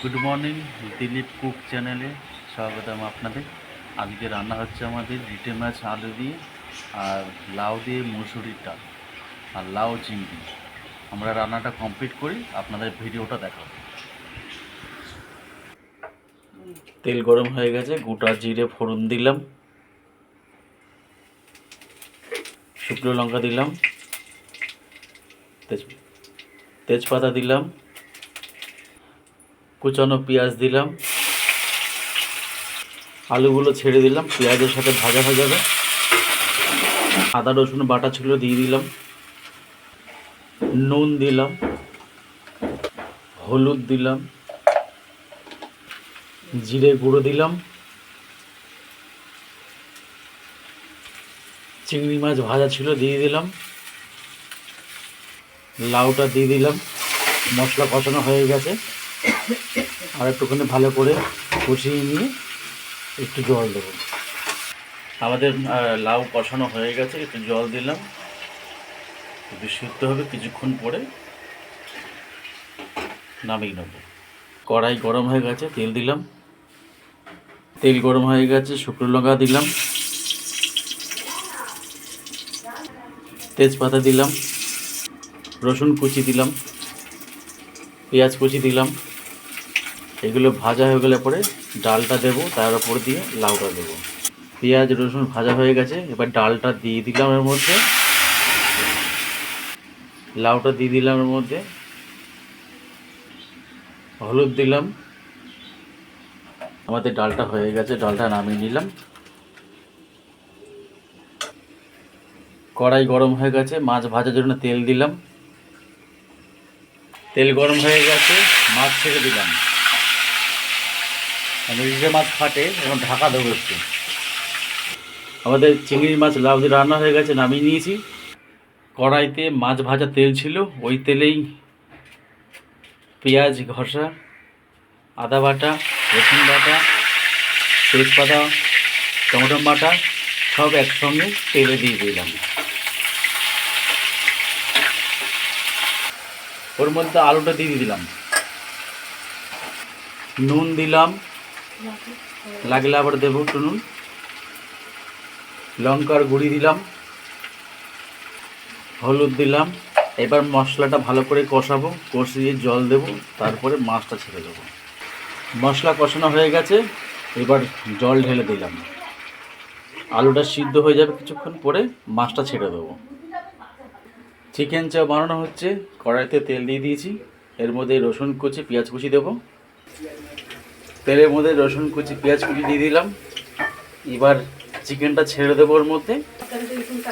Good morning, Dilip cook চ্যানেলে স্বাগতম আপনাদের। আজকে রান্না হচ্ছে আমাদের রিটে মাছ আলু দিয়ে আর লাউ দিয়ে মুসুরির ডাল আর লাউ চিংড়ি। আমরা রান্নাটা কমপ্লিট করি, আপনাদের ভিডিওটা দেখাবো। তেল গরম হয়ে গেছে, গোটা জিরে ফোড়ন দিলাম, শুকনো লঙ্কা দিলাম, তেজপাতা দিলাম, কুচানো পেঁয়াজ দিলাম, আলুগুলো ছেড়ে দিলাম, পেঁয়াজের সাথে ভাজা হয়ে যাবে। আদা রসুন বাটা ছিল দিয়ে দিলাম, নুন দিলাম, হলুদ দিলাম, জিরে গুঁড়ো দিলাম, চিংড়ি মাছ ভাজা ছিল দিয়ে দিলাম, লাউটা দিয়ে দিলাম। মশলা কষানো হয়ে গেছে, আর একটুখানি ভালো করে কষিয়ে নিয়ে একটু জল দেবো। আমাদের লাউ কষানো হয়ে গেছে, একটু জল দিলাম, একটু সিদ্ধ হবে, কিছুক্ষণ পরে নামিয়ে নেব। কড়াই গরম হয়ে গেছে, তেল দিলাম, তেল গরম হয়ে গেছে, শুকনো লঙ্কা দিলাম, তেজপাতা দিলাম, রসুন কুচি দিলাম, পেঁয়াজ কুচি দিলাম। এগুলো ভাজা হয়ে গেলে পরে ডালটা দেবো, তার উপর দিয়ে লাউটা দেবো। পেঁয়াজ রসুন ভাজা হয়ে গেছে, এবার ডালটা দিয়ে দিলাম এর মধ্যে, লাউটা দিয়ে দিলাম এর মধ্যে, হলুদ দিলাম। আমাদের ডালটা হয়ে গেছে, ডালটা নামিয়ে নিলাম। কড়াই গরম হয়ে গেছে, মাছ ভাজার জন্য তেল দিলাম, তেল গরম হয়ে গেছে, মাছ ছেড়ে দিলাম। রিঠে মাছ ফাটে, এখন ঢাকা দেবো একটু। আমাদের চিংড়ি মাছ লাউ দিয়ে রান্না হয়ে গেছে, নামিয়ে নিয়েছি। কড়াইতে মাছ ভাজা তেল ছিল, ওই তেলেই পেঁয়াজ ঘষা, আদা বাটা, রসুন বাটা, তেজপাতা, টমেটো বাটা সব একসঙ্গে তেলে দিয়ে দিলাম। ওর মধ্যে আলুটা দিয়ে দিলাম, নুন দিলাম, লাগলে আবার দেবো একটু নুন, লঙ্কার গুঁড়ি দিলাম, হলুদ দিলাম। এবার মশলাটা ভালো করে কষাবো, কষিয়ে জল দেবো, তারপরে মাছটা ছেড়ে দেবো। মশলা কষানো হয়ে গেছে, এবার জল ঢেলে দিলাম। আলুটা সিদ্ধ হয়ে যাবে, কিছুক্ষণ পরে মাছটা ছেড়ে দেবো। চিকেন চাপ বানানো হচ্ছে, কড়াইতে তেল দিয়ে দিয়েছি, এর মধ্যে রসুন কুচি পেঁয়াজ কুচি দেবো। তেলের মধ্যে রসুন কুচি পেঁয়াজ কুচি দিয়ে দিলাম। এবার চিকেনটা ছেড়ে দেবো, ওর মধ্যে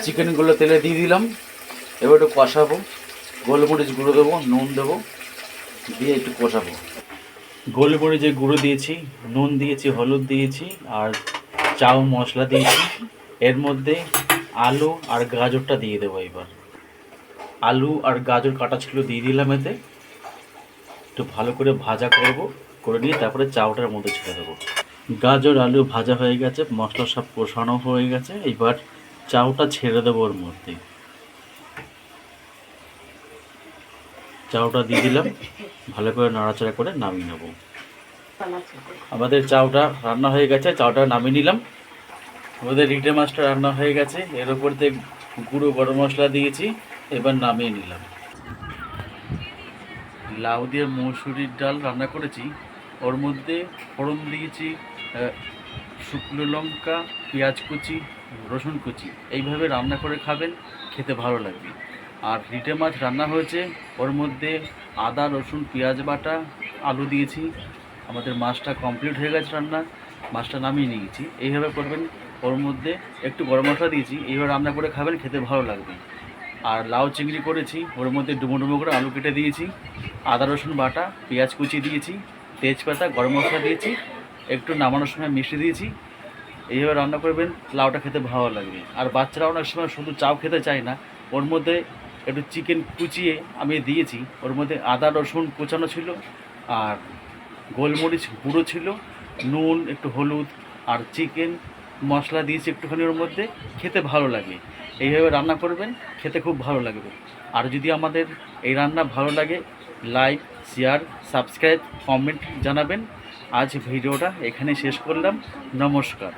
চিকেনগুলো তেলে দিয়ে দিলাম। এবার একটু কষাবো, গোলমরিচ গুঁড়ো দেবো, নুন দেবো, দিয়ে একটু কষাবো। গোলমরিচের গুঁড়ো দিয়েছি, নুন দিয়েছি, হলুদ দিয়েছি, আর চাউ মশলা দিয়েছি। এর মধ্যে আলু আর গাজরটা দিয়ে দেবো। এবার আলু আর গাজর কাটা ছিল দিয়ে দিলাম, এতে একটু ভালো করে ভাজা করে নিয়ে তারপরে চাউটার মধ্যে ছেড়ে দেবো। গাজর আলু ভাজা হয়ে গেছে, মশলা সব কষানো হয়ে গেছে, এবার চাউটা ছেড়ে দেবো ওর মধ্যে। চাউটা দিয়ে দিলাম, ভালো করে নাড়াচাড়া করে নামিয়ে নেব। আমাদের চাউটা রান্না হয়ে গেছে, চাউটা নামিয়ে নিলাম। আমাদের রিটে মাছটা রান্না হয়ে গেছে, এর উপর দিয়ে গুঁড়ো গরম মশলা দিয়েছি, এবার নামিয়ে নিলাম। লাউ দিয়ে মসুরির ডাল রান্না করেছি, ওর মধ্যে ফোড়ন দিয়েছি শুকনো লঙ্কা, পেঁয়াজ কুচি, রসুন কুচি। এইভাবে রান্না করে খাবেন, খেতে ভালো লাগবে। আর রিটে মাছ রান্না হয়েছে, ওর মধ্যে আদা রসুন পেঁয়াজ বাটা, আলু দিয়েছি। আমাদের মাছটা কমপ্লিট হয়ে গেছে রান্না, মাছটা নামিয়ে নিয়েছি। এইভাবে করবেন, ওর মধ্যে একটু গরম মশলা দিয়েছি, এইভাবে রান্না করে খাবেন, খেতে ভালো লাগবে। আর লাউ চিংড়ি করেছি, ওর মধ্যে ডুমো ডুমো করে আলু কেটে দিয়েছি, আদা রসুন বাটা, পেঁয়াজ কুচি দিয়েছি, তেজপাতা গরম মশলা দিয়েছি, একটু নামানোর সময় মিষ্টি দিয়েছি। এইভাবে রান্না করবেন, লাউটা খেতে ভালো লাগবে। আর বাচ্চারা অনেক সময় শুধু চাউ খেতে চায় না, ওর মধ্যে একটু চিকেন কুচিয়ে আমি দিয়েছি, ওর মধ্যে আদা রসুন কুচানো ছিল, আর গোলমরিচ গুঁড়ো ছিল, নুন, একটু হলুদ আর চিকেন মশলা দিয়েছি একটুখানি, ওর মধ্যে খেতে ভালো লাগে। এইভাবে রান্না করবেন, খেতে খুব ভালো লাগবে। আর যদি আমাদের এই রান্না ভালো লাগে, লাইক শেয়ার, সাবস্ক্রাইব, কমেন্ট জানাবেন। আজ ভিডিওটা এখানে শেষ করলাম। নমস্কার।